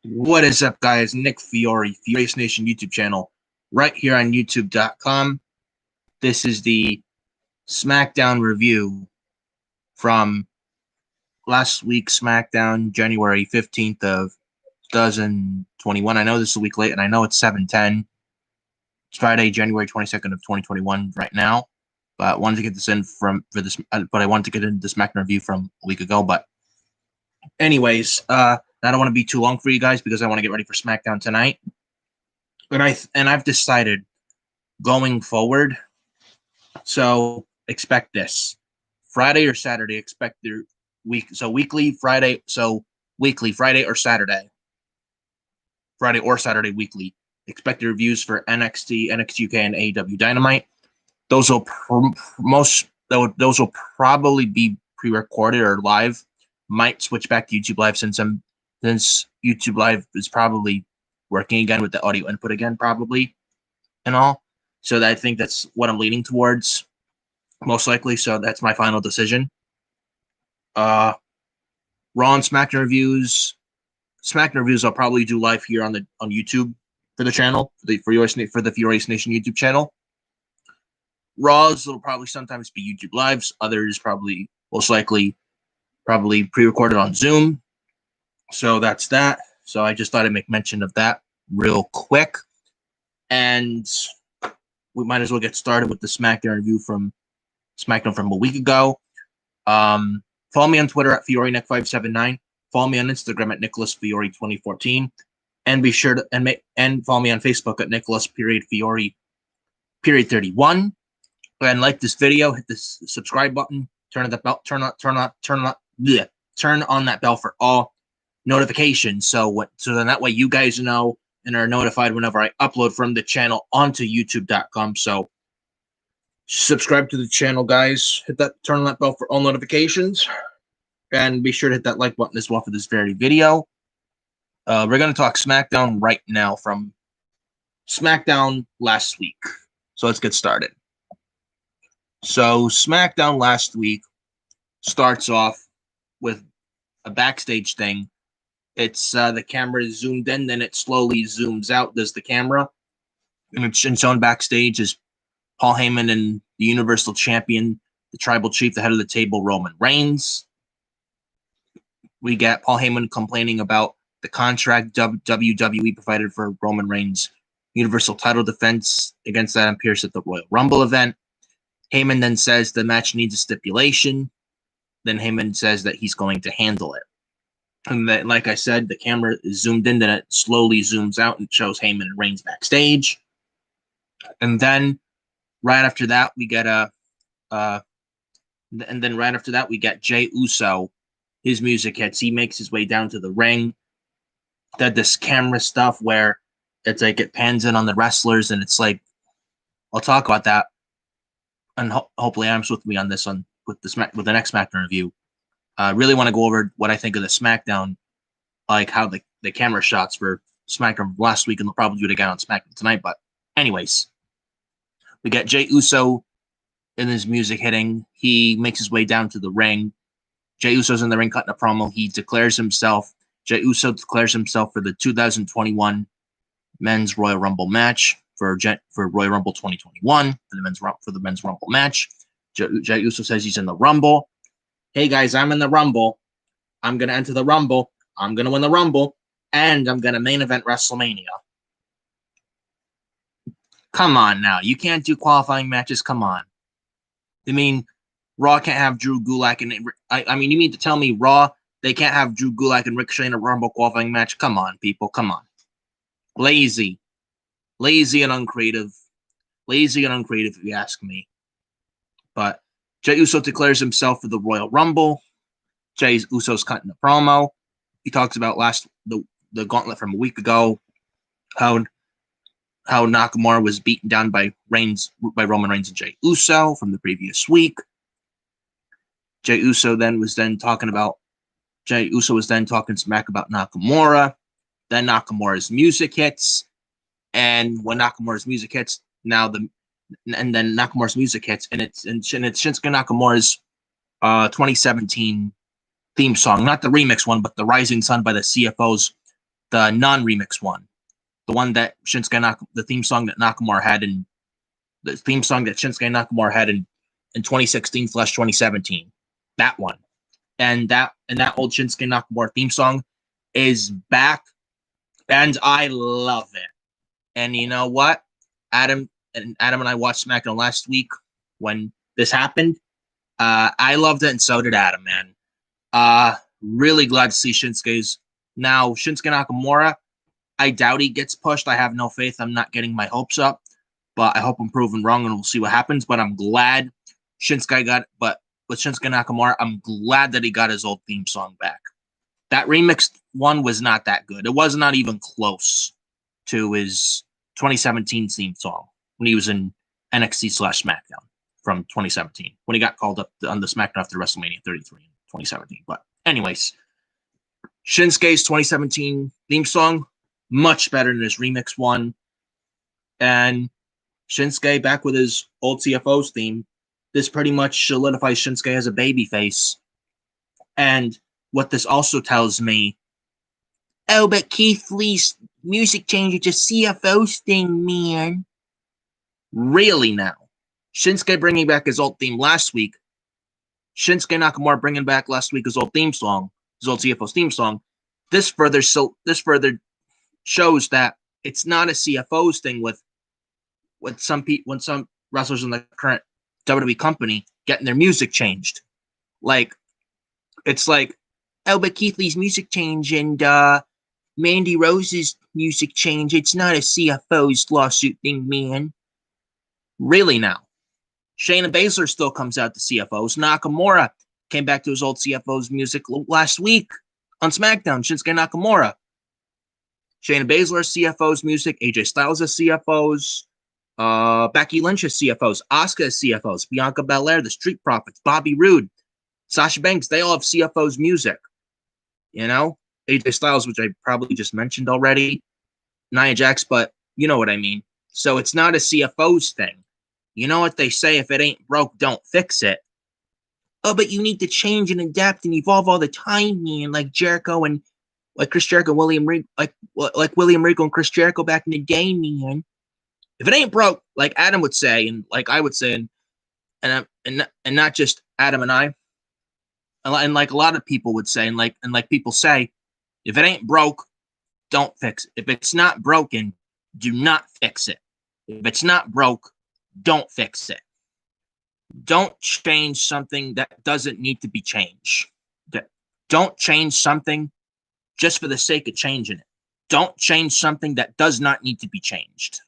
What is up, guys? Nick Fiore, Furious Nation YouTube channel, right here on YouTube.com. This is the SmackDown review from last week's SmackDown, January 15th of 2021. I know this is a week late, and I know it's 7/10. It's Friday, January 22nd of 2021 right now. But I wanted to get this in but I wanted to get into the SmackDown review from a week ago. But anyways, I don't want to be too long for you guys because I want to get ready for SmackDown tonight. And I've decided going forward. So expect this Friday or Saturday. Expect their week. So weekly Friday. So weekly Friday or Saturday. Friday or Saturday weekly. Expect the reviews for NXT, NXT UK, and AEW Dynamite. Those will probably be pre-recorded or live. Might switch back to YouTube Live since YouTube Live is probably working again with the audio input again, probably, and all. So I think that's what I'm leaning towards, most likely. So that's my final decision. Raw and SmackDown reviews. SmackDown reviews I'll probably do live here on YouTube for the channel, for the Furious Nation YouTube channel. Raws will probably sometimes be YouTube Lives. Others probably, most likely, probably pre-recorded on Zoom. So that's that. So I just thought I'd make mention of that real quick. And we might as well get started with the SmackDown review from SmackDown from a week ago. Follow me on Twitter at FioreNick579. Follow me on Instagram at NicholasFiore2014. And be sure to and follow me on Facebook at Nicholas_Fiore_31. And like this video, hit this subscribe button, turn on that bell for all notifications. So then that way you guys know and are notified whenever I upload from the channel onto YouTube.com. So subscribe to the channel, guys. Turn on that bell for all notifications, and be sure to hit that like button as well for this very video. We're going to talk SmackDown right now from SmackDown last week. So let's get started. So SmackDown last week starts off with a backstage thing. It's the camera is zoomed in, then it slowly zooms out. Does the camera, and it's shown backstage is Paul Heyman and the Universal Champion, the Tribal Chief, the head of the table, Roman Reigns. We get Paul Heyman complaining about the contract WWE provided for Roman Reigns' Universal title defense against Adam Pearce at the Royal Rumble event. Heyman then says the match needs a stipulation. Then Heyman says that he's going to handle it. And that, like I said, the camera is zoomed in, then it slowly zooms out and shows Heyman and Reigns backstage. And then right after that, we get Jey Uso. His music hits. He makes his way down to the ring. That this camera stuff where it's like it pans in on the wrestlers, and it's like, I'll talk about that. And hopefully Adam's with me on this one with the next SmackDown review. I really want to go over what I think of the SmackDown, like how the camera shots for SmackDown last week, and they'll probably do it again on SmackDown tonight. But anyways, we get Jey Uso in his music hitting. He makes his way down to the ring. Jey Uso's in the ring cutting a promo. Jey Uso declares himself for the 2021 Men's Royal Rumble match. For Royal Rumble 2021 for the men's Rumble match. Jey Uso says he's in the Rumble. Hey guys, I'm in the Rumble. I'm gonna enter the Rumble. I'm gonna win the Rumble, and I'm gonna main event WrestleMania. Come on now, you can't do qualifying matches. Come on. I mean, Raw can't have Drew Gulak and I mean, you mean to tell me Raw they can't have Drew Gulak and Ricochet in a Rumble qualifying match? Come on, people. Come on. Lazy and uncreative. If you ask me. But Jey Uso declares himself for the Royal Rumble. Jey Uso's cutting the promo. He talks about the gauntlet from a week ago, how Nakamura was beaten down by Roman Reigns and Jey Uso from the previous week. Jey Uso was then talking smack about Nakamura. Then Nakamura's music hits. And when Nakamura's music hits, and Nakamura's music hits, and it's Shinsuke Nakamura's 2017 theme song, not the remix one, but the Rising Sun by the CFOs the non-remix one, the one that the theme song that Nakamura had in the theme song that Shinsuke Nakamura had in 2016/2017. That one. And that old Shinsuke Nakamura theme song is back, and I love it. And you know what? Adam and I watched SmackDown last week when this happened. I loved it, and so did Adam, man. Really glad to see Shinsuke Nakamura. I doubt he gets pushed. I have no faith. I'm not getting my hopes up, but I hope I'm proven wrong, and we'll see what happens. But I'm glad Shinsuke got it. But with Shinsuke Nakamura, I'm glad that he got his old theme song back. That remixed one was not that good. It was not even close to his 2017 theme song when he was in NXT/SmackDown from 2017, when he got called up on the SmackDown after WrestleMania 33 in 2017. But anyways, Shinsuke's 2017 theme song, much better than his remix one. And Shinsuke back with his old CFO's theme. This pretty much solidifies Shinsuke as a babyface. And what this also tells me, oh, but Keith Lee's music change is just CFO's thing, man. Really now? Shinsuke bringing back his old theme last week. Shinsuke Nakamura bringing back last week his old theme song, his old CFO's theme song. This further shows that it's not a CFO's thing with some people, when some wrestlers in the current WWE company getting their music changed. Like, it's like, oh, but Keith Lee's music change and Mandy Rose's music change. It's not a CFO's lawsuit thing, man. Really now? Shayna Baszler still comes out to CFOs. Nakamura came back to his old CFO's music last week on SmackDown. Shinsuke Nakamura. Shayna Baszler CFO's music. AJ Styles has CFOs. Becky Lynch has CFOs. Asuka has CFOs. Bianca Belair, the Street Profits, Bobby Roode, Sasha Banks, they all have CFO's music. You know? AJ Styles, which I probably just mentioned already. Nia Jax, but you know what I mean. So it's not a CFO's thing. You know what they say, if it ain't broke, don't fix it. Oh, but you need to change and adapt and evolve all the time, man. Like Jericho and like Chris Jericho, William Regal and Chris Jericho back in the day, man. If it ain't broke, like Adam would say, and like I would say, and not just Adam and I, and like a lot of people would say, and like people say, if it ain't broke, don't fix it. If it's not broken, do not fix it. If it's not broke, don't fix it. Don't change something that doesn't need to be changed. Don't change something just for the sake of changing it. Don't change something that does not need to be changed.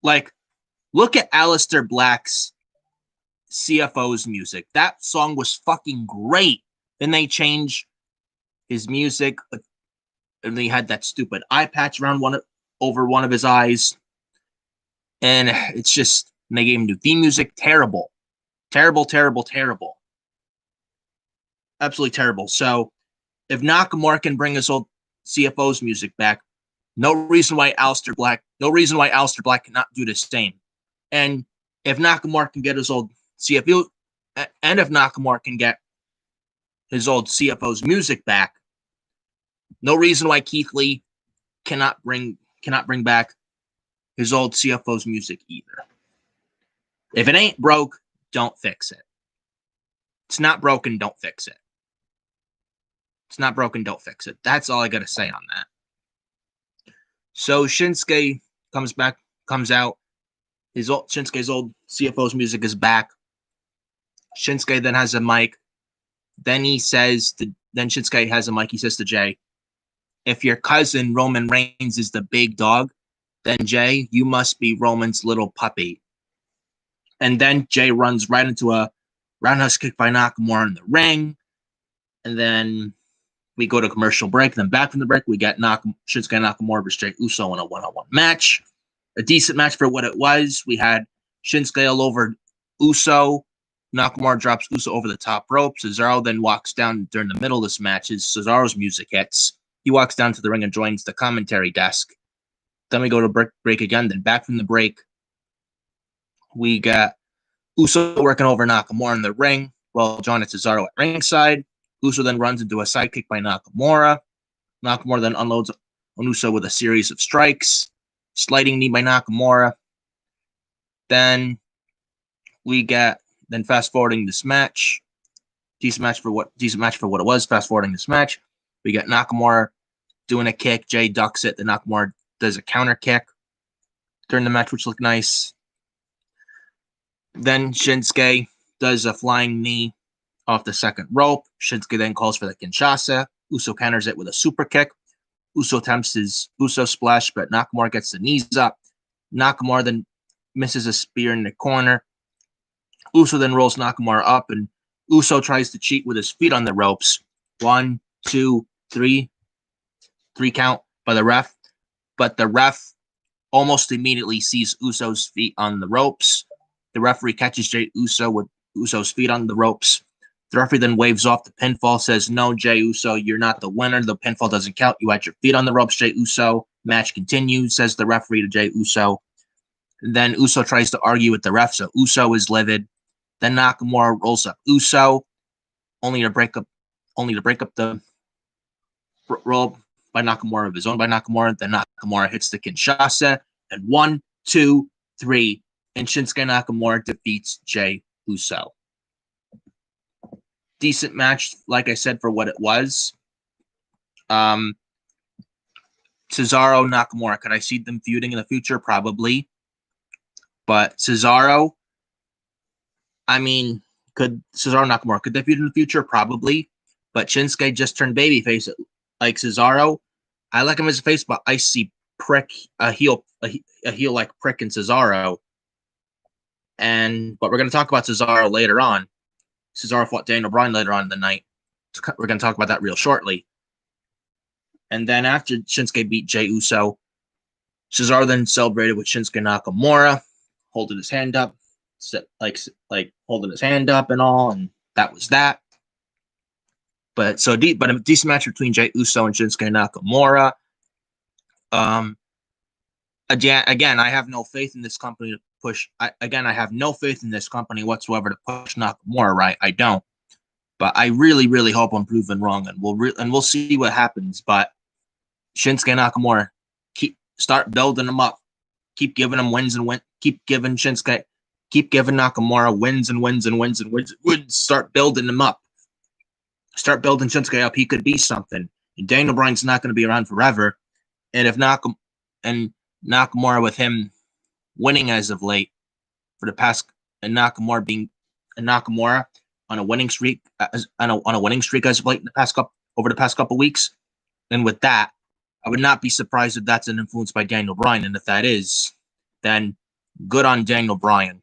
Like, look at Aleister Black's CFO's music. That song was fucking great. Then they changed his music, and they had that stupid eye patch over one of his eyes. And it's just, and they gave him new theme music. Terrible. Terrible, terrible, terrible. Absolutely terrible. So, if Nakamura can bring his old CFO's music back, no reason why Aleister Black cannot do the same. And if Nakamura can get his old CFO, and if Nakamura can get his old CFO's music back, no reason why Keith Lee cannot bring back his old CFO's music either. If it ain't broke, don't fix it. It's not broken, don't fix it. It's not broken, don't fix it. That's all I got to say on that. So Shinsuke comes out. Shinsuke's old CFO's music is back. Shinsuke then has a mic. Then Shinsuke has a mic. He says to Jay, if your cousin Roman Reigns is the big dog, then Jay, you must be Roman's little puppy. And then Jay runs right into a roundhouse kick by Nakamura in the ring. And then we go to commercial break. Then back from the break, we got Shinsuke Nakamura versus Jey Uso in a one-on-one match. A decent match for what it was. We had Shinsuke all over Uso. Nakamura drops Uso over the top rope. Cesaro then walks down during the middle of this match. As Cesaro's music hits, he walks down to the ring and joins the commentary desk. Then we go to break again. Then back from the break, we got Uso working over Nakamura in the ring. Well, John and Cesaro at ringside. Uso then runs into a sidekick by Nakamura. Nakamura then unloads Uso with a series of strikes, sliding knee by Nakamura. Then fast forwarding this match, decent match for what it was. Fast forwarding this match, we got Nakamura doing a kick. Jay ducks it. Then Nakamura does a counter kick during the match, which looked nice. Then Shinsuke does a flying knee off the second rope. Shinsuke then calls for the Kinshasa. Uso counters it with a super kick. Uso attempts his Uso splash, but Nakamura gets the knees up. Nakamura then misses a spear in the corner. Uso then rolls Nakamura up, and Uso tries to cheat with his feet on the ropes. 1, 2, 3. 3 count by the ref. But the ref almost immediately sees Uso's feet on the ropes. The referee catches Jey Uso with Uso's feet on the ropes. The referee then waves off the pinfall, says, "No, Jey Uso, you're not the winner. The pinfall doesn't count. You had your feet on the ropes, Jey Uso. Match continues," says the referee to Jey Uso. Then Uso tries to argue with the ref, so Uso is livid. Then Nakamura rolls up Uso, only to break up the roll by Nakamura of his own by Nakamura. Then Nakamura hits the Kinshasa, and 1, 2, 3, and Shinsuke Nakamura defeats Jey Uso. Decent match, like I said, for what it was. Cesaro, Nakamura, could I see them feuding in the future? Probably. But Cesaro, I mean, could Cesaro Nakamura, could they feud in the future? Probably. But Shinsuke just turned babyface like Cesaro. I like him as a face, but I see a heel like prick in Cesaro. But we're going to talk about Cesaro later on. Cesaro fought Daniel Bryan later on in the night. We're going to talk about that real shortly. And then after Shinsuke beat Jey Uso, Cesaro then celebrated with Shinsuke Nakamura, holding his hand up, like holding his hand up and all, and that was that. But a decent match between Jey Uso and Shinsuke Nakamura. Again, I have no faith in this company to push. I have no faith in this company whatsoever to push Nakamura. Right, I don't. But I really, really hope I'm proven wrong, and we'll see what happens. But Shinsuke Nakamura, start building him up, keep giving him wins and wins. Keep giving Nakamura wins and wins and wins and wins. Start building him up. Start building Shinsuke up. He could be something. And Daniel Bryan's not going to be around forever. And if Nakamura with him winning as of late for the past, and Nakamura on a winning streak as of late in over the past couple weeks. And with that, I would not be surprised if that's an influence by Daniel Bryan. And if that is, then good on Daniel Bryan.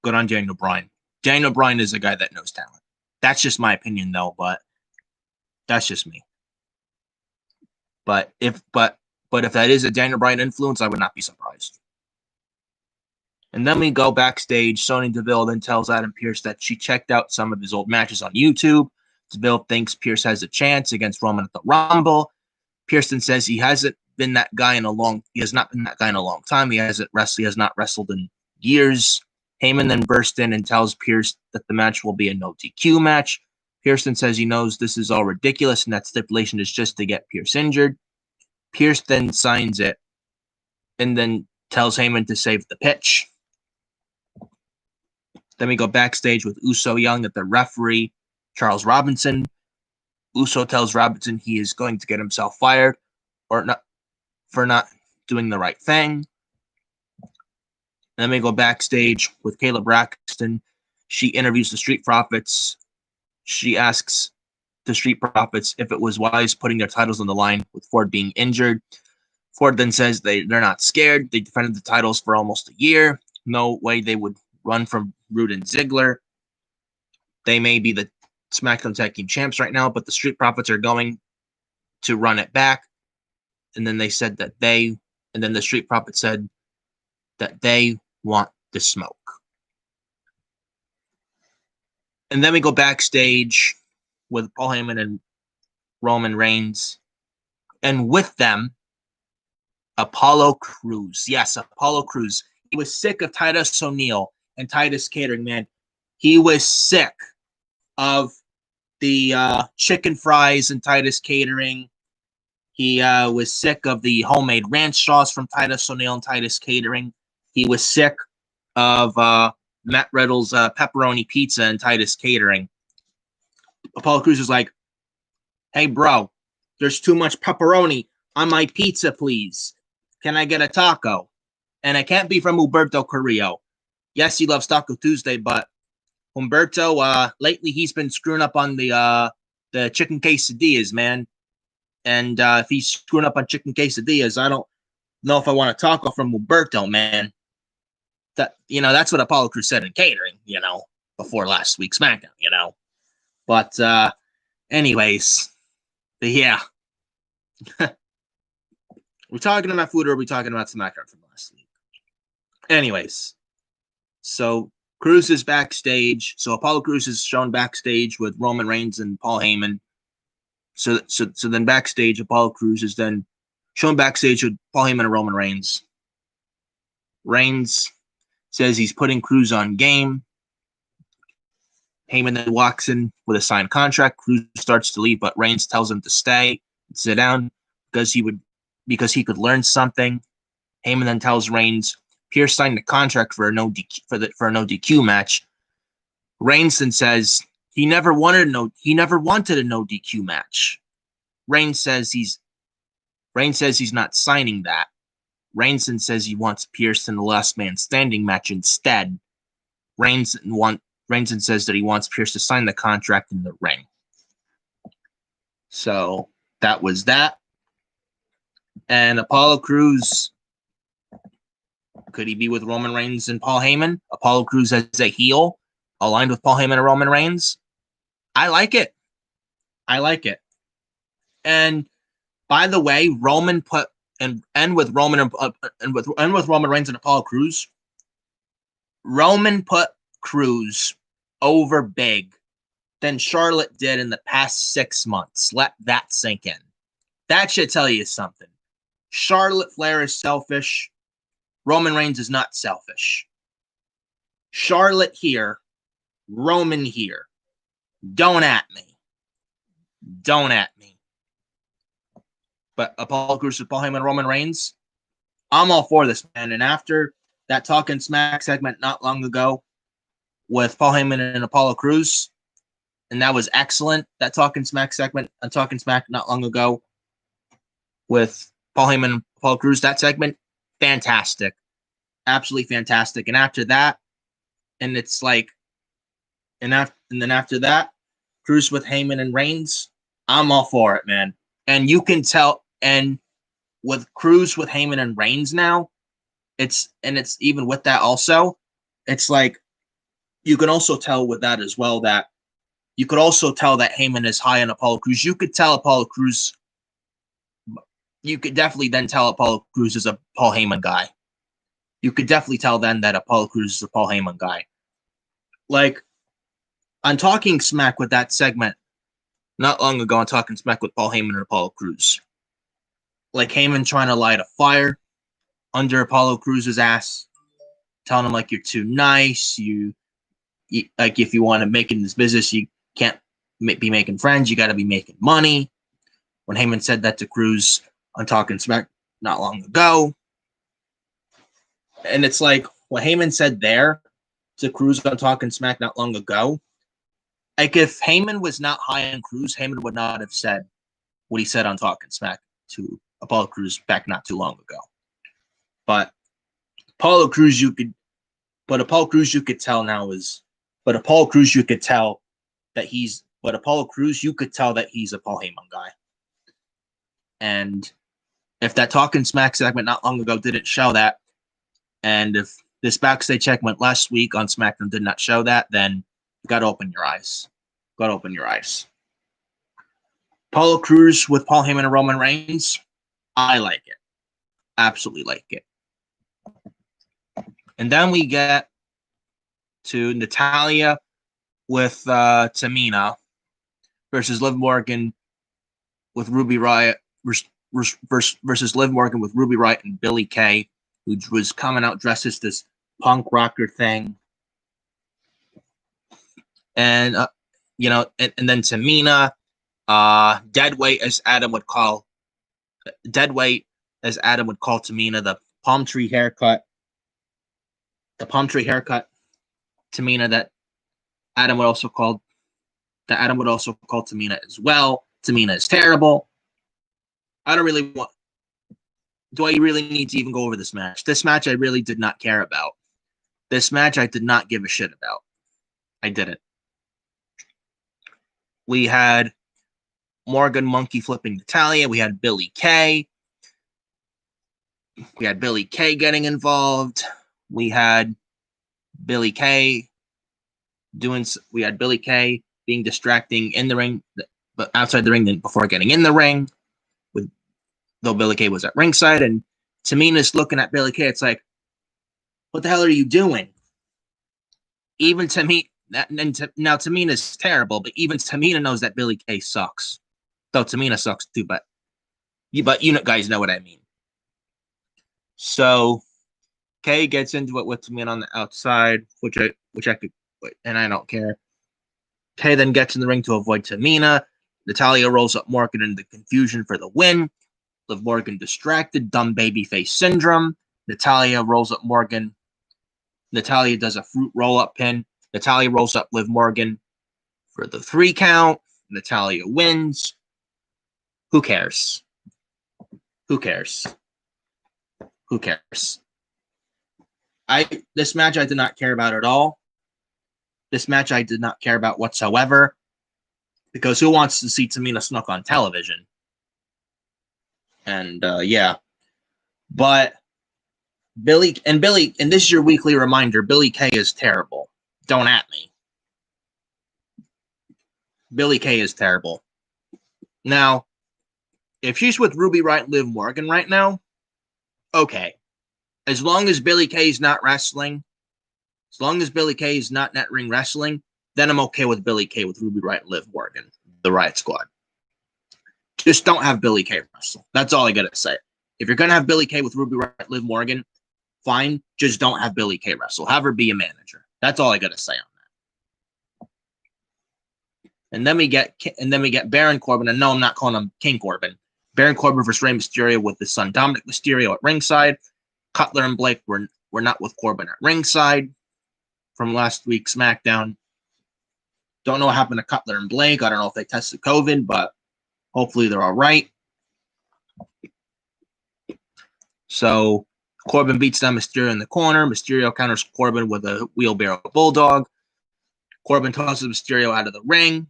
Good on Daniel Bryan. Daniel Bryan is a guy that knows talent. That's just my opinion, though. But that's just me. But if that is a Daniel Bryan influence, I would not be surprised. And then we go backstage. Sonya Deville then tells Adam Pearce that she checked out some of his old matches on YouTube. Deville thinks Pearce has a chance against Roman at the Rumble. Pearce then says he has not been that guy in a long time. He has not wrestled in years. Heyman then burst in and tells Pearce that the match will be a no DQ match. Pearce then says he knows this is all ridiculous and that stipulation is just to get Pearce injured. Pearce then signs it and then tells Heyman to save the pitch. Then we go backstage with Uso yelling at the referee, Charles Robinson. Uso tells Robinson he is going to get himself fired for not doing the right thing. Then we go backstage with Kayla Braxton. She interviews the Street Profits. She asks the Street Profits if it was wise putting their titles on the line with Ford being injured. Ford then says they're not scared. They defended the titles for almost a year. No way they would run from Rude and Ziggler. They may be the SmackDown Tag Team Champs right now, but the Street Profits are going to run it back. And then they said that the Street Profits said that they want the smoke. And then we go backstage with Paul Heyman and Roman Reigns. And with them, Apollo Crews. Yes, Apollo Crews. He was sick of Titus O'Neil and Titus Catering, man. He was sick of the chicken fries and Titus Catering. He was sick of the homemade ranch sauce from Titus O'Neil and Titus Catering. He was sick of Matt Riddle's pepperoni pizza and Titus Catering. Apollo Crews is like, hey, bro, there's too much pepperoni on my pizza, please. Can I get a taco? And it can't be from Humberto Carrillo. Yes, he loves Taco Tuesday, but Humberto, lately he's been screwing up on the chicken quesadillas, man. And if he's screwing up on chicken quesadillas, I don't know if I want a taco from Humberto, man. That's what Apollo Crews said in catering, before last week's SmackDown, But anyways, yeah. We're talking about food or are we talking about SmackDown from last week? Anyways, so Crews is backstage. So Apollo Crews is shown backstage with Roman Reigns and Paul Heyman. So then backstage, Apollo Crews is then shown backstage with Paul Heyman and Roman Reigns. Reigns says he's putting Crews on game. Heyman then walks in with a signed contract. Crews starts to leave, but Reigns tells him to stay and sit down because he could learn something. Heyman then tells Reigns Pierce signed the contract for a no DQ match. Reigns then says he never wanted a no DQ match. Reigns says he's not signing that. Reigns then says he wants Pierce in the last man standing match instead. Reigns then says that he wants Pierce to sign the contract in the ring. So that was that. And Apollo Crews, could he be with Roman Reigns and Paul Heyman? Apollo Crews as a heel, aligned with Paul Heyman and Roman Reigns. I like it. And by the way, Roman put with Roman Reigns and Apollo Crews, Roman put Crews over big than Charlotte did in the past 6 months. Let that sink in. That should tell you something. Charlotte Flair is selfish. Roman Reigns is not selfish. Charlotte here, Roman here. Don't at me. But Apollo Crews with Paul Heyman and Roman Reigns, I'm all for this, man. And after that Talking Smack segment not long ago with Paul Heyman and Apollo Crews, and that was excellent. That Talking Smack segment on Talking Smack not long ago with Paul Heyman and Apollo Crews, that segment, fantastic. Absolutely fantastic. And after that, and it's like, and then after that, Crews with Heyman and Reigns, I'm all for it, man. And you can tell, and with Crews with Heyman and Reigns now, it's even with that also, it's like, you can also tell with that as well that you could also tell that Heyman is high on Apollo Crews. You could tell Apollo Crews, you could definitely then tell Apollo Crews is a Paul Heyman guy. You could definitely tell then that Apollo Crews is a Paul Heyman guy. Like, on Talking Smack with that segment, not long ago, on Talking Smack with Paul Heyman and Apollo Crews. Like, Heyman trying to light a fire under Apollo Crews' ass, telling him, like, you're too nice, you like, if you want to make it in this business, you can't be making friends, you got to be making money. When Heyman said that to Crews on Talking Smack not long ago. And it's like, what Heyman said there to Crews on Talking Smack not long ago, like, if Heyman was not high on Crews, Heyman would not have said what he said on Talking Smack to Apollo Crews back not too long ago. But Apollo Crews, you could tell now is, but Apollo Crews, you could tell that he's a Paul Heyman guy. And if that Talking Smack segment not long ago didn't show that, and if this backstage segment last week on SmackDown did not show that, then you got to open your eyes. Apollo Crews with Paul Heyman and Roman Reigns, I like it. Absolutely like it. And then we get to Natalya with Tamina versus Liv Morgan with Ruby Riott versus Liv Morgan with Ruby Riott and Billie Kay, who was coming out dressed as this punk rocker thing. And and then Tamina, deadweight, as Adam would call dead weight, as Adam would call Tamina, the palm tree haircut. The palm tree haircut, Tamina, that Adam would also call Tamina as well. Tamina is terrible. I don't really want. Do I really need to even go over this match? This match I really did not care about. This match I did not give a shit about. I didn't. We had Morgan monkey flipping Natalia. We had Billie Kay. We had Billie Kay getting involved. We had Billie Kay being distracting in the ring, but outside the ring before getting in the ring. Though Billie Kay was at ringside, and Tamina's looking at Billie Kay. It's like, what the hell are you doing? Even Tamina, now Tamina's terrible, but even Tamina knows that Billie Kay sucks. Though Tamina sucks too, but you guys know what I mean. So Kay gets into it with Tamina on the outside, which I could, and I don't care. Kay then gets in the ring to avoid Tamina. Natalya rolls up Morgan into confusion for the win. Liv Morgan distracted, dumb babyface syndrome. Natalya rolls up Morgan. Natalya does a fruit roll-up pin. Natalya rolls up Liv Morgan for the 3 count. Natalya wins. Who cares? Who cares? Who cares? This match I did not care about at all. This match I did not care about whatsoever. Because who wants to see Tamina Snuka on television? And yeah. But Billie, and this is your weekly reminder, Billie Kay is terrible. Don't at me. Billie Kay is terrible. Now, if she's with Ruby Riott and Liv Morgan right now, okay. As long as Billie Kay is not wrestling, as long as Billie Kay is not net ring wrestling, then I'm okay with Billie Kay with Ruby Riott and Liv Morgan, the Riott Squad. Just don't have Billie Kay wrestle. That's all I gotta say. If you're gonna have Billie Kay with Ruby Riott, Liv Morgan, fine. Just don't have Billie Kay wrestle. Have her be a manager. That's all I gotta say on that. And then we get Baron Corbin, and no, I'm not calling him King Corbin. Baron Corbin versus Rey Mysterio with his son Dominic Mysterio at ringside. Cutler and Blake were not with Corbin at ringside from last week's SmackDown. Don't know what happened to Cutler and Blake. I don't know if they tested COVID, but hopefully they're all right. So Corbin beats down Mysterio in the corner. Mysterio counters Corbin with a wheelbarrow bulldog. Corbin tosses Mysterio out of the ring.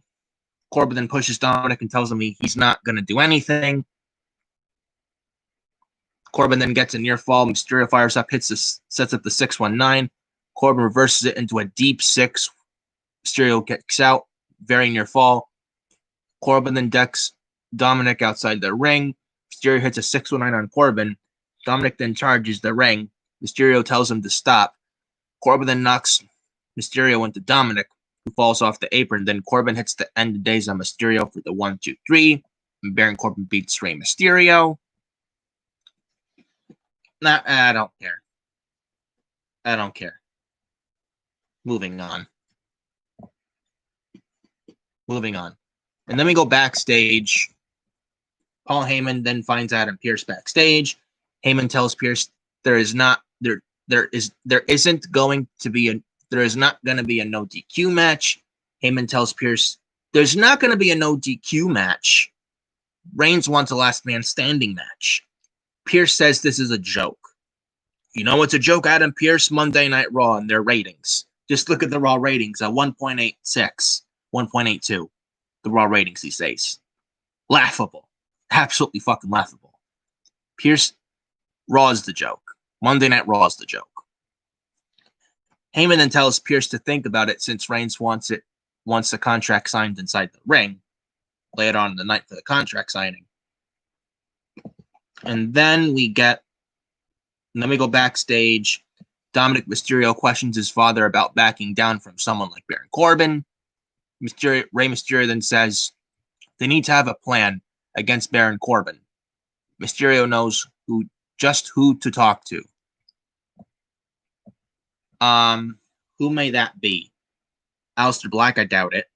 Corbin then pushes Dominic and tells him he's not going to do anything. Corbin then gets a near fall. Mysterio fires up, sets up the 619. Corbin reverses it into a deep 6. Mysterio kicks out, very near fall. Corbin then decks Dominic outside the ring. Mysterio hits a 619 on Corbin. Dominic then charges the ring. Mysterio tells him to stop. Corbin then knocks Mysterio into Dominic, who falls off the apron. Then Corbin hits the end of days on Mysterio for the 1-2-3. And Baron Corbin beats Rey Mysterio. Nah, I don't care. I don't care. Moving on. And then we go backstage. Paul Heyman then finds Adam Pearce backstage. Heyman tells Pearce there is not going to be a no DQ match. Heyman tells Pearce there's not going to be a no DQ match. Reigns wants a last man standing match. Pearce says this is a joke. You know it's a joke, Adam Pearce? Monday Night Raw and their ratings. Just look at the Raw ratings at 1.86, 1.82. The Raw ratings these days. Laughable. Absolutely fucking laughable. Pearce, Raw is the joke. Monday Night Raw is the joke. Heyman then tells Pearce to think about it since Reigns wants the contract signed inside the ring later on in the night for the contract signing. And then we go backstage. Dominic Mysterio questions his father about backing down from someone like Baron Corbin. Rey Mysterio then says they need to have a plan against Baron Corbin. Mysterio knows who to talk to. Who may that be? Aleister Black? I doubt it.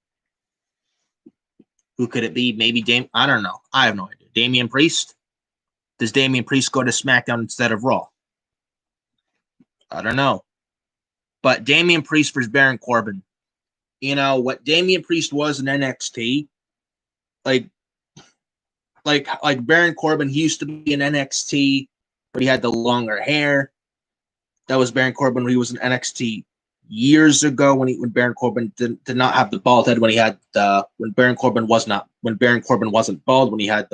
Who could it be? Maybe I don't know. I have no idea. Damian Priest? Does Damian Priest go to SmackDown instead of Raw? I don't know. But Damian Priest versus Baron Corbin. You know what Damian Priest was in NXT, like Baron Corbin. He used to be in NXT, but he had the longer hair. That was Baron Corbin when he was in NXT years ago. When Baron Corbin did not have the bald head. When Baron Corbin wasn't bald. When he had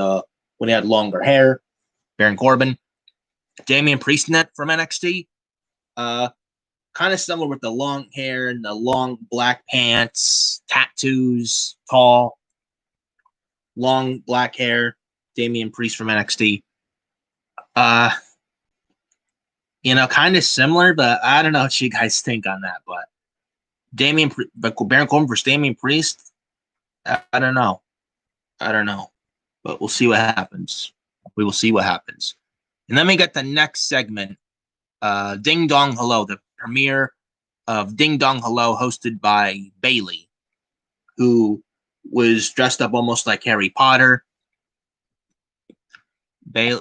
longer hair. Baron Corbin. Damian Priest from NXT. Kind of similar with the long hair and the long black pants, tattoos, tall, long black hair. Damian Priest from NXT. Kind of similar, but I don't know what you guys think on that. But Baron Corbin versus Damian Priest, I don't know. But we'll see what happens. We will see what happens. And then we get the next segment, Ding Dong Hello, the premiere of Ding Dong Hello, hosted by Bayley, who was dressed up almost like Harry Potter.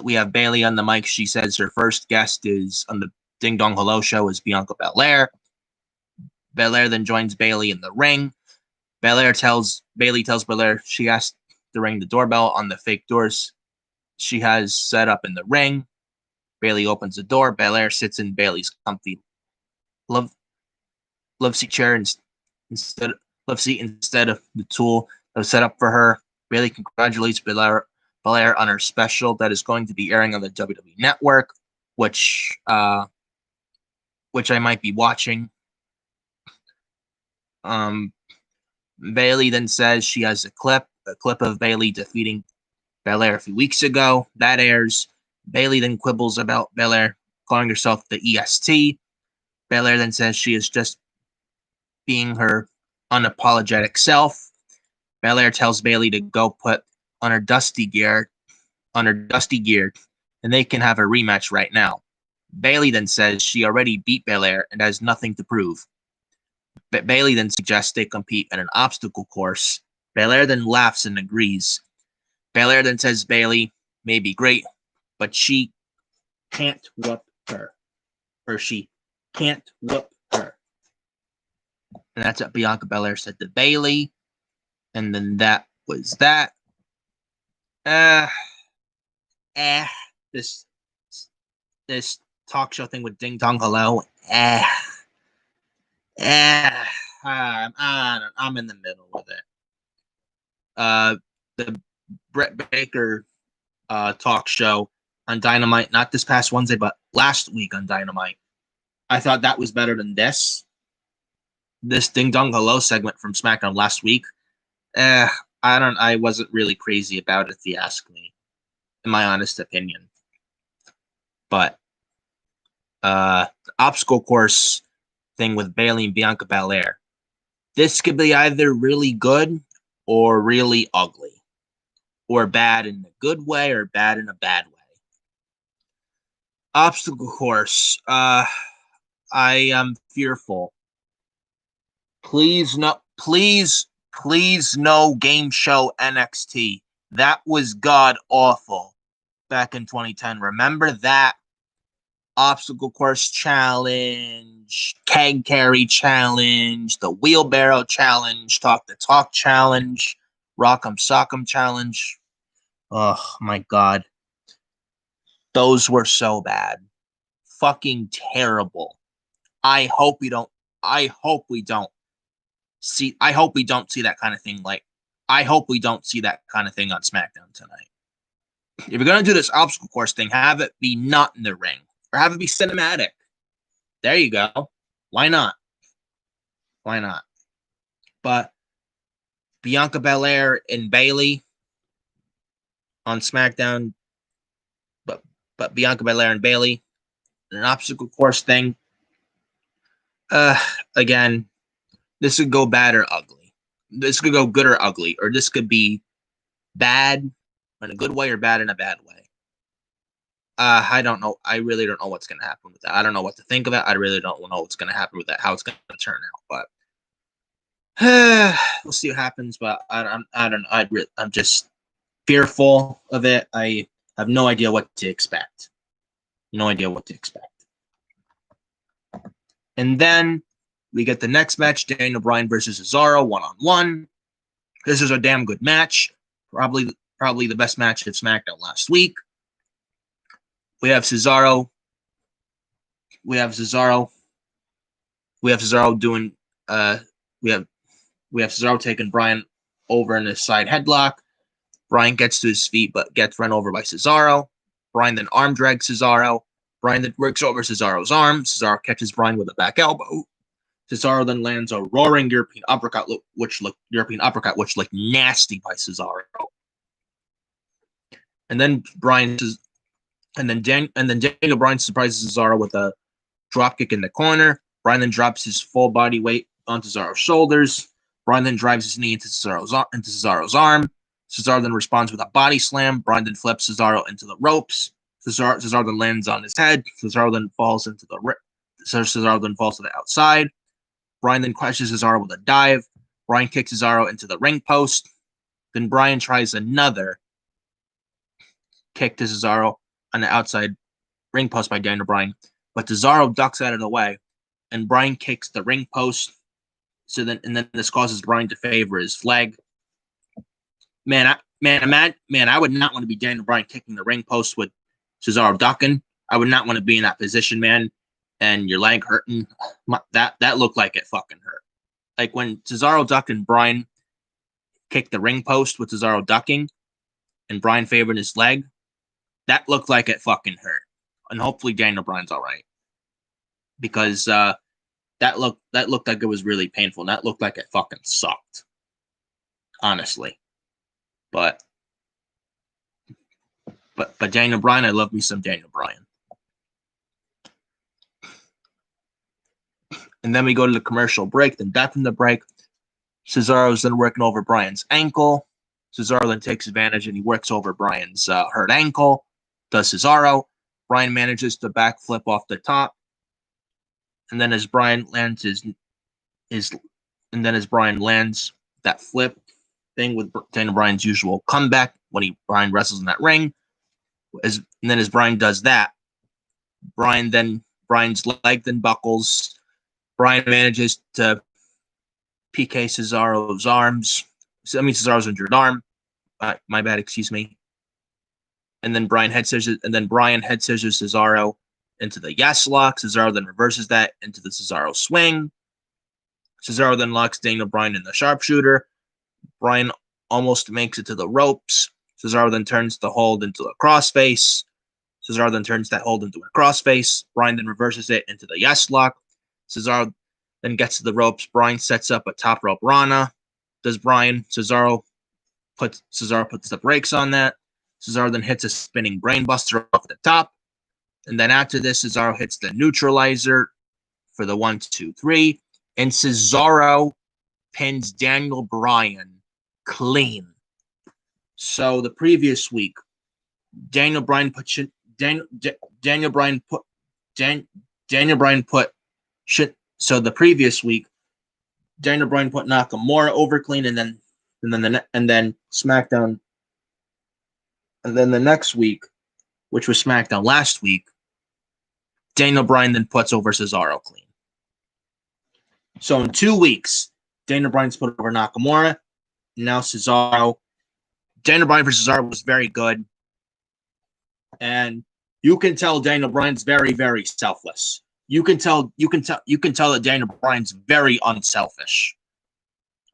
We have Bayley on the mic. She says her first guest is on the Ding Dong Hello show is Bianca Belair. Belair then joins Bayley in the ring. Bayley tells Belair she has to ring the doorbell on the fake doors she has set up in the ring. Bayley opens the door. Belair sits in Bayley's comfy love seat chair instead of the tool that was set up for her. Bayley congratulates Belair on her special that is going to be airing on the WWE Network, which I might be watching. Bayley then says she has a clip of Bayley defeating Belair a few weeks ago. That airs. Bayley then quibbles about Belair calling herself the EST. Belair then says she is just being her unapologetic self. Belair tells Bayley to go put on her dusty gear, and they can have a rematch right now. Bayley then says she already beat Belair and has nothing to prove. But Bayley then suggests they compete in an obstacle course. Belair then laughs and agrees. Belair then says Bayley may be great, but she can't whoop her. Or she can't whoop her. And that's what Bianca Belair said to Bayley. And then that was that. This talk show thing with Ding Dong Hello. I'm in the middle with it. The Brett Baker talk show on Dynamite, not this past Wednesday, but last week on Dynamite. I thought that was better than this. This Ding Dong Hello segment from SmackDown last week. I wasn't really crazy about it, if you ask me, in my honest opinion. But the obstacle course thing with Bayley and Bianca Belair. This could be either really good or really ugly. Or bad in a good way or bad in a bad way. Obstacle course. I am fearful. Please no game show NXT. That was god awful back in 2010. Remember that? Obstacle course challenge, keg carry challenge, the wheelbarrow challenge, talk the talk challenge, rock'em sock'em challenge. Oh my god. Those were so bad. Fucking terrible. I hope we don't see that kind of thing. I hope we don't see that kind of thing on SmackDown tonight. If you're gonna do this obstacle course thing, have it be not in the ring. Or have it be cinematic. There you go. Why not? But Bianca Belair and Bayley on SmackDown. But Bianca Belair and Bayley, an obstacle course thing. Again, this could go bad or ugly. This could go good or ugly, or this could be bad in a good way or bad in a bad way. I don't know. I really don't know what's going to happen with that. I don't know what to think of it. I really don't know what's going to happen with that, how it's going to turn out. But we'll see what happens. But I don't know. I'm just fearful of it. I I have no idea what to expect. No idea what to expect. And then we get the next match, Daniel Bryan versus Cesaro, one-on-one. This is a damn good match. Probably the best match at SmackDown last week. We have Cesaro. We have Cesaro doing we have Cesaro taking Bryan over in a side headlock. Bryan gets to his feet but gets run over by Cesaro. Bryan then arm drags Cesaro. Bryan then works over Cesaro's arm. Cesaro catches Bryan with a back elbow. Cesaro then lands a roaring European uppercut, which looked nasty by Cesaro. And then Daniel Bryan surprises Cesaro with a dropkick in the corner. Bryan then drops his full body weight onto Cesaro's shoulders. Bryan then drives his knee into Cesaro's arm. Cesaro then responds with a body slam. Bryan then flips Cesaro into the ropes. Cesaro then lands on his head. Cesaro then falls to the outside. Bryan then crashes Cesaro with a dive. Bryan kicks Cesaro into the ring post. Then Bryan tries another kick to Cesaro on the outside ring post by Daniel Bryan, but Cesaro ducks out of the way, and Bryan kicks the ring post. And then this causes Bryan to favor his flag. Man, I would not want to be Daniel Bryan kicking the ring post with Cesaro ducking. I would not want to be in that position, man. And your leg hurting. That looked like it fucking hurt. Like when Cesaro ducked and Bryan kicked the ring post with Cesaro ducking, and Bryan favored his leg. That looked like it fucking hurt. And hopefully Daniel Bryan's all right, because that looked like it was really painful. And that looked like it fucking sucked, honestly. But Daniel Bryan, I love me some Daniel Bryan. And then we go to the commercial break. Then back from the break, Cesaro's then working over Bryan's ankle. Cesaro then takes advantage and he works over Bryan's hurt ankle. Does Cesaro. Bryan manages to backflip off the top. And then as Bryan lands that flip thing with Daniel Bryan's usual comeback when Bryan wrestles in that ring. As Bryan does that, Bryan's leg then buckles. Bryan manages to PK Cesaro's arms. Cesaro's injured arm. My bad, excuse me. And then Bryan head scissors Cesaro into the yes lock. Cesaro then reverses that into the Cesaro swing. Cesaro then locks Daniel Bryan in the sharpshooter. Bryan almost makes it to the ropes. Cesaro then turns the hold into a crossface. Cesaro then turns that hold into a crossface. Bryan then reverses it into the yes lock. Cesaro then gets to the ropes. Bryan sets up a top rope Rana. Cesaro puts the brakes on that. Cesaro then hits a spinning brainbuster off the top. And then after this, Cesaro hits the neutralizer for the 1, 2, 3. And Cesaro pins Daniel Bryan clean. So the previous week, Daniel Bryan put So the previous week, Daniel Bryan put Nakamura over clean, and then SmackDown, and then the next week, which was SmackDown last week, Daniel Bryan then puts over Cesaro clean. So in 2 weeks, Daniel Bryan's put over Nakamura. Now Cesaro. Daniel Bryan versus Cesaro was very good, and you can tell Daniel Bryan's very, very selfless. You can tell that Daniel Bryan's very unselfish.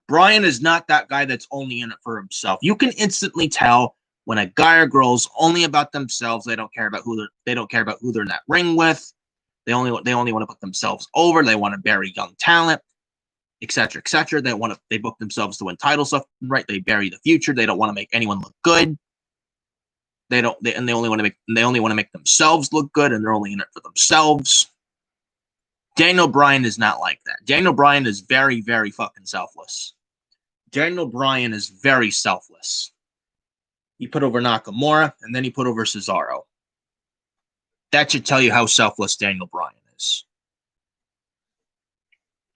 Bryan is not that guy that's only in it for himself. You can instantly tell when a guy or girl's only about themselves. They don't care about who they're in that ring with. They only want to put themselves over. They want to bury young talent, etc., etc. They book themselves to win titles left and right. They bury the future. They don't want to make anyone look good. They only want to make themselves look good, and they're only in it for themselves. Daniel Bryan is not like that. Daniel Bryan is very, very fucking selfless. Daniel Bryan is very selfless. He put over Nakamura, and then he put over Cesaro. That should tell you how selfless Daniel Bryan is.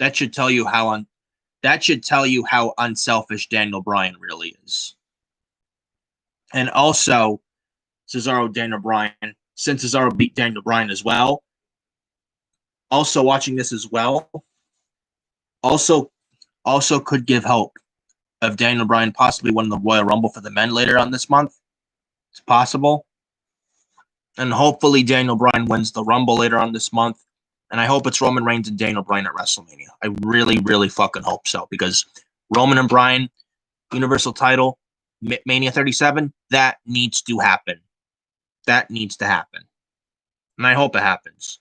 That should tell you how unselfish Daniel Bryan really is. And also, Cesaro, Daniel Bryan, since Cesaro beat Daniel Bryan as well. Also watching this as well, also could give hope of Daniel Bryan possibly winning the Royal Rumble for the men later on this month. It's possible. And hopefully Daniel Bryan wins the Rumble later on this month. And I hope it's Roman Reigns and Daniel Bryan at WrestleMania. I really, really fucking hope so. Because Roman and Bryan, Universal title, Mania 37, that needs to happen. That needs to happen. And I hope it happens.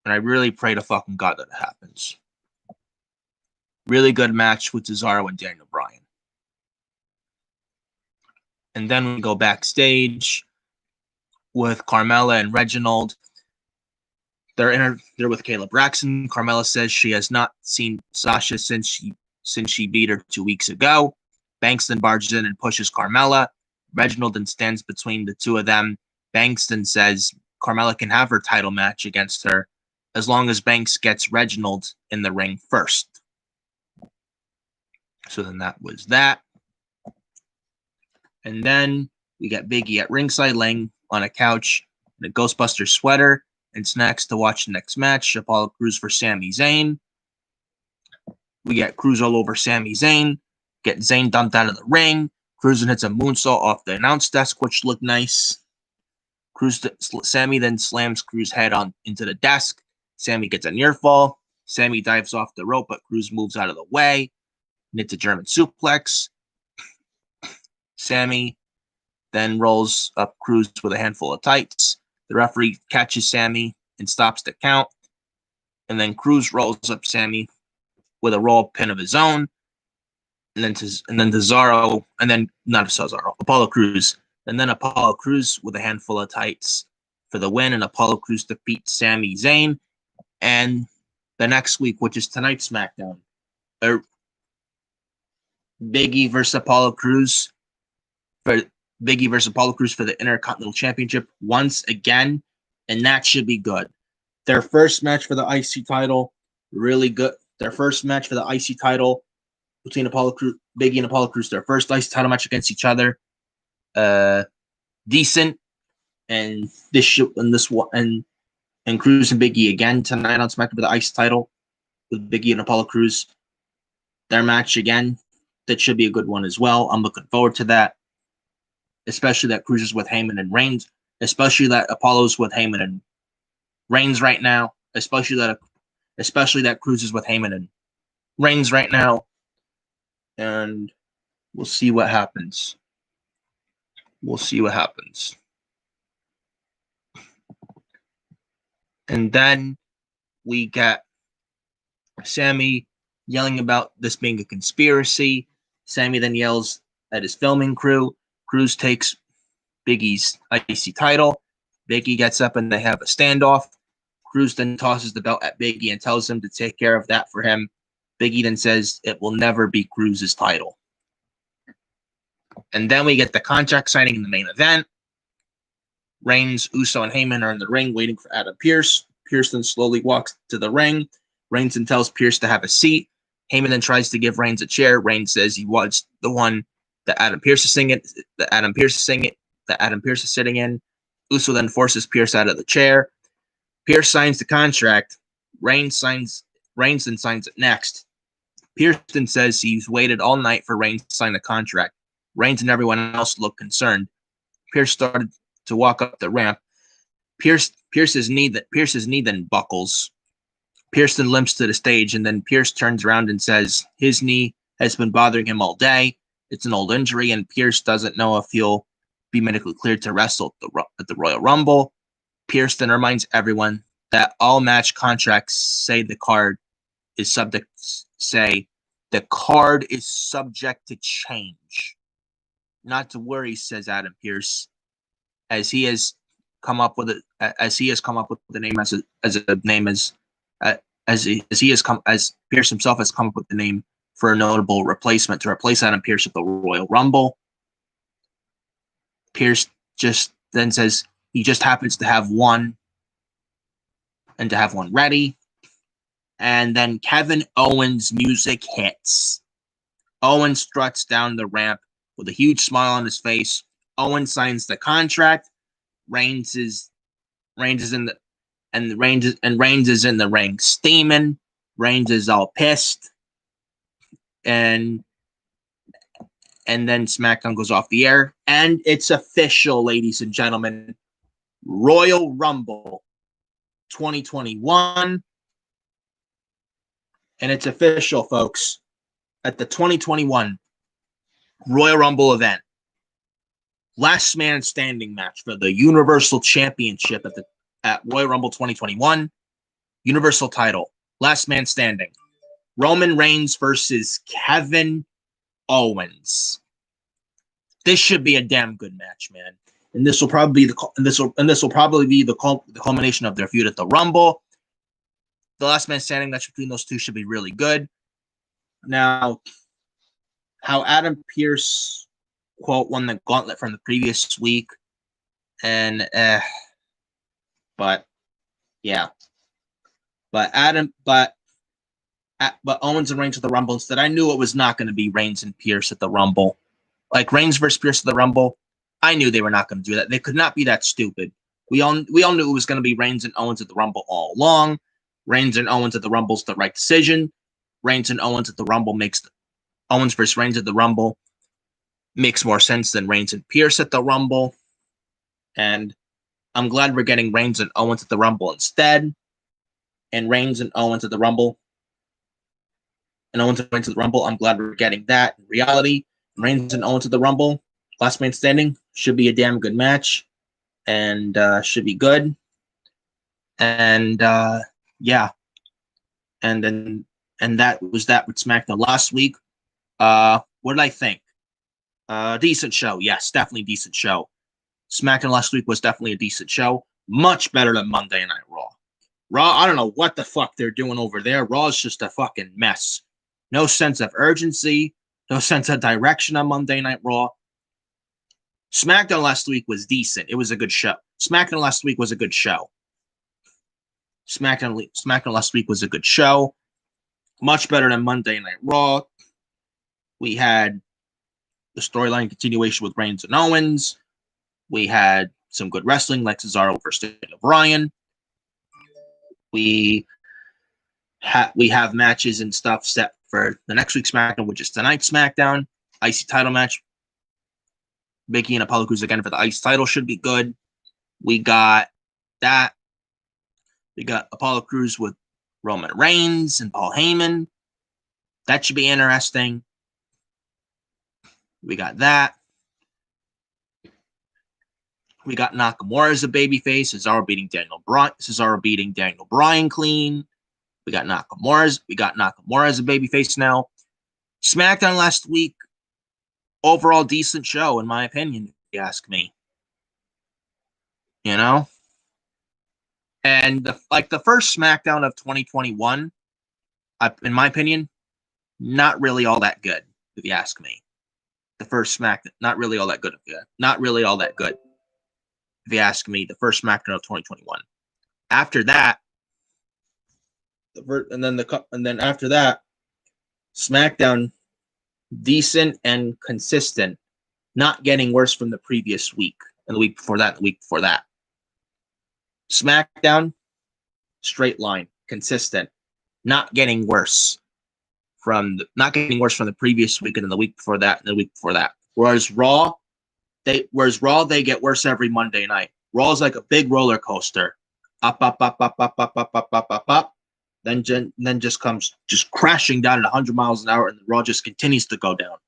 And I really pray to fucking God that it happens. Really good match with Cesaro and Daniel Bryan. And then we go backstage with Carmella and Reginald. They're with Kayla Braxton. Carmella says she has not seen Sasha since she beat her 2 weeks ago. Banks then barges in and pushes Carmella. Reginald then stands between the two of them. Banks then says Carmella can have her title match against her as long as Banks gets Reginald in the ring first. So then that was that. And then we got Big E at ringside laying on a couch in a Ghostbuster sweater and snacks to watch the next match. Apollo Crews for Sami Zayn. We got Crews all over Sami Zayn. Get Zayn dumped out of the ring. Crews then hits a moonsault off the announce desk, which looked nice. Sami then slams Crews' head into the desk. Sami gets a near fall. Sami dives off the rope, but Crews moves out of the way. And it's a German suplex. Sami then rolls up Crews with a handful of tights. The referee catches Sami and stops the count. And then Crews rolls up Sami with a roll pin of his own. And then Cesaro, and then not Cesaro, Apollo Crews. And then Apollo Crews with a handful of tights for the win. And Apollo Crews defeats Sami Zayn. And the next week, which is tonight's SmackDown, Big E versus Apollo Crews for the Intercontinental Championship once again, and that should be good. Their first match for the IC title, really good. Their first match for the IC title between Big E and Apollo Crews, their first IC title match against each other, decent. And and Crews and Big E again tonight on SmackDown for the IC title with Big E and Apollo Crews. Their match again, that should be a good one as well. I'm looking forward to that. Especially that Crews is with Heyman and Reigns. Especially that Apollo's with Heyman and Reigns right now. Especially that Crews is with Heyman and Reigns right now. And we'll see what happens. And then we get Sami yelling about this being a conspiracy. Sami then yells at his filming crew. Crews takes Big E's IC title. Big E gets up and they have a standoff. Crews then tosses the belt at Big E and tells him to take care of that for him. Big E then says it will never be Crews' title. And then we get the contract signing in the main event. Reigns, Uso, and Heyman are in the ring waiting for Adam Pearce. Pearce then slowly walks to the ring. Reigns then tells Pearce to have a seat. Heyman then tries to give Reigns a chair. Reigns says he was the one that Adam Pearce is sitting in. Uso then forces Pearce out of the chair. Pearce signs the contract. Reigns then signs it next. Pearce then says he's waited all night for Reigns to sign the contract. Reigns and everyone else look concerned. Pearce started to walk up the ramp. Pearce's knee then buckles. Pearce then limps to the stage, and then Pearce turns around and says his knee has been bothering him all day. It's an old injury, and Pearce doesn't know if he'll be medically cleared to wrestle at the Royal Rumble. Pearce then reminds everyone that all match contracts say the card is subject to change. Not to worry, says Adam Pearce, as Pearce himself has come up with the name for a notable replacement to replace Adam Pearce at the Royal Rumble. Pearce just then says he just happens to have one and to have one ready. And then Kevin Owens' music hits. Owens struts down the ramp with a huge smile on his face. Owens signs the contract. Reigns is in the Reigns is in the ring steaming. Reigns is all pissed, and then SmackDown goes off the air, and it's official, ladies and gentlemen. Royal Rumble 2021, and it's official, folks. At the 2021 Royal Rumble event, last man standing match for the Universal Championship at Royal Rumble 2021, Universal title, last man standing. Roman Reigns versus Kevin Owens. This should be a damn good match, man. And this will probably be the culmination of their feud at the Rumble. The last man standing match between those two should be really good. Now, how Adam Pearce, quote, won the gauntlet from the previous week, and but yeah, but Owens and Reigns at the Rumble instead. I knew it was not going to be Reigns and Pearce at the Rumble. Like Reigns versus Pearce at the Rumble, I knew they were not going to do that. They could not be that stupid. We all knew it was going to be Reigns and Owens at the Rumble all along. Reigns and Owens at the Rumble is the right decision. Reigns and Owens at the Rumble Owens versus Reigns at the Rumble makes more sense than Reigns and Pearce at the Rumble. And I'm glad we're getting Reigns and Owens at the Rumble instead. And Reigns and Owens at the Rumble. And Owens and Reigns at the Rumble. I'm glad we're getting that in reality. Reigns and Owens at the Rumble, last man standing, should be a damn good match. And should be good. And yeah. And that was that with SmackDown last week. What did I think? Decent show. Yes, definitely decent show. SmackDown last week was definitely a decent show. Much better than Monday Night Raw. Raw, I don't know what the fuck they're doing over there. Raw is just a fucking mess. No sense of urgency. No sense of direction on Monday Night Raw. SmackDown last week was decent. It was a good show. SmackDown last week was a good show. SmackDown last week was a good show. Much better than Monday Night Raw. We had the storyline continuation with Reigns and Owens. We had some good wrestling like Cesaro versus Daniel Bryan. We have matches and stuff set for the next week's SmackDown, which is tonight's SmackDown. IC title match. Becky and Apollo Crews again for the IC title should be good. We got that. We got Apollo Crews with Roman Reigns and Paul Heyman. That should be interesting. We got that. We got Nakamura as a babyface. Cesaro beating Daniel Bryan clean. We got Nakamura as a babyface now. SmackDown last week, overall decent show in my opinion, if you ask me. You know? And the first SmackDown of 2021, in my opinion, not really all that good, if you ask me. The first SmackDown, not really all that good. Not really all that good, if you ask me. The first SmackDown of 2021. After that, and then after that, SmackDown, decent and consistent, not getting worse from the previous week, and the week before that, the week before that. SmackDown, straight line, consistent, not getting worse from the previous week and then the week before that and the week before that. Whereas Raw, they get worse every Monday night. Raw is like a big roller coaster, up, up, up, up, up, up, up, up, up, up, up. Then just comes crashing down at 100 miles an hour, and Raw just continues to go down.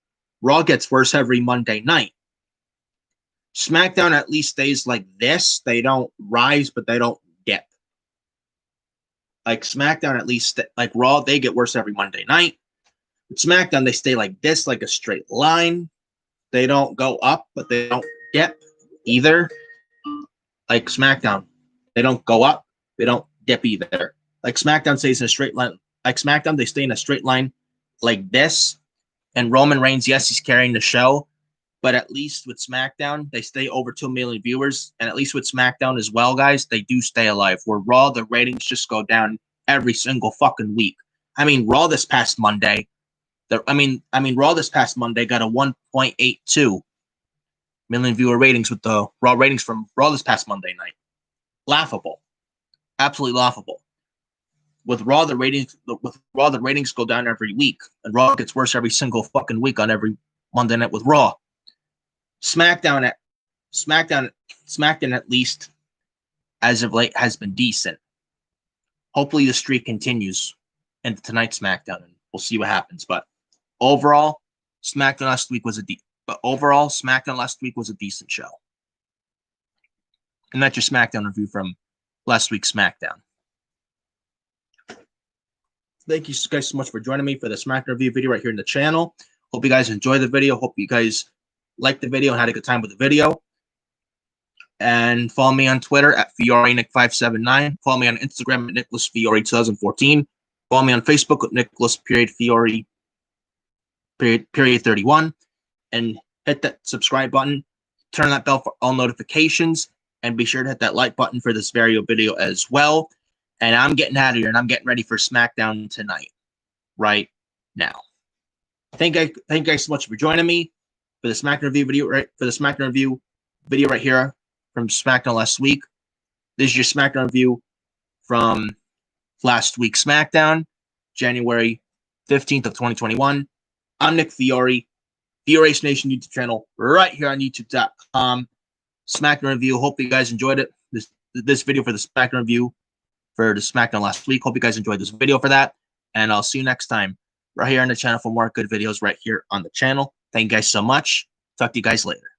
Raw gets worse every Monday night. SmackDown at least stays like this. They don't rise, but they don't dip. Like SmackDown at least, like Raw, they get worse every Monday night. With SmackDown, they stay like this, like a straight line. They don't go up, but they don't dip either. Like SmackDown, they don't go up, they don't dip either. Like SmackDown stays in a straight line. Like SmackDown, they stay in a straight line like this. And Roman Reigns, yes, he's carrying the show. But at least with SmackDown, they stay over 2 million viewers. And at least with SmackDown as well, guys, they do stay alive. Where Raw, the ratings just go down every single fucking week. I mean, Raw this past Monday, Raw this past Monday got a 1.82 million viewer ratings with the Raw ratings from Raw this past Monday night. Laughable. Absolutely laughable. With Raw, the ratings go down every week, and Raw gets worse every single fucking week on every Monday night with Raw. SmackDown at least as of late has been decent. Hopefully the streak continues into tonight's SmackDown, and we'll see what happens. But overall, SmackDown last week was a decent show. And that's your SmackDown review from last week's SmackDown. Thank you guys so much for joining me for the SmackDown review video right here in the channel. Hope you guys enjoyed the video. Hope you guys liked the video and had a good time with the video. And follow me on Twitter at FioriNick579. Follow me on Instagram at NicholasFiori2014. Follow me on Facebook at Nicholas.Fiori period 31. And hit that subscribe button. Turn that bell for all notifications. And be sure to hit that like button for this video as well. And I'm getting out of here, and I'm getting ready for SmackDown tonight, right now. Thank you guys so much for joining me for the SmackDown review video. Right here from SmackDown last week. This is your SmackDown review from last week's SmackDown, January 15th of 2021. I'm Nick Fiori, Fiori's Nation YouTube channel, right here on YouTube.com. SmackDown review. Hope you guys enjoyed it. This video for the SmackDown review for the SmackDown last week. Hope you guys enjoyed this video for that. And I'll see you next time right here on the channel for more good videos right here on the channel. Thank you guys so much. Talk to you guys later.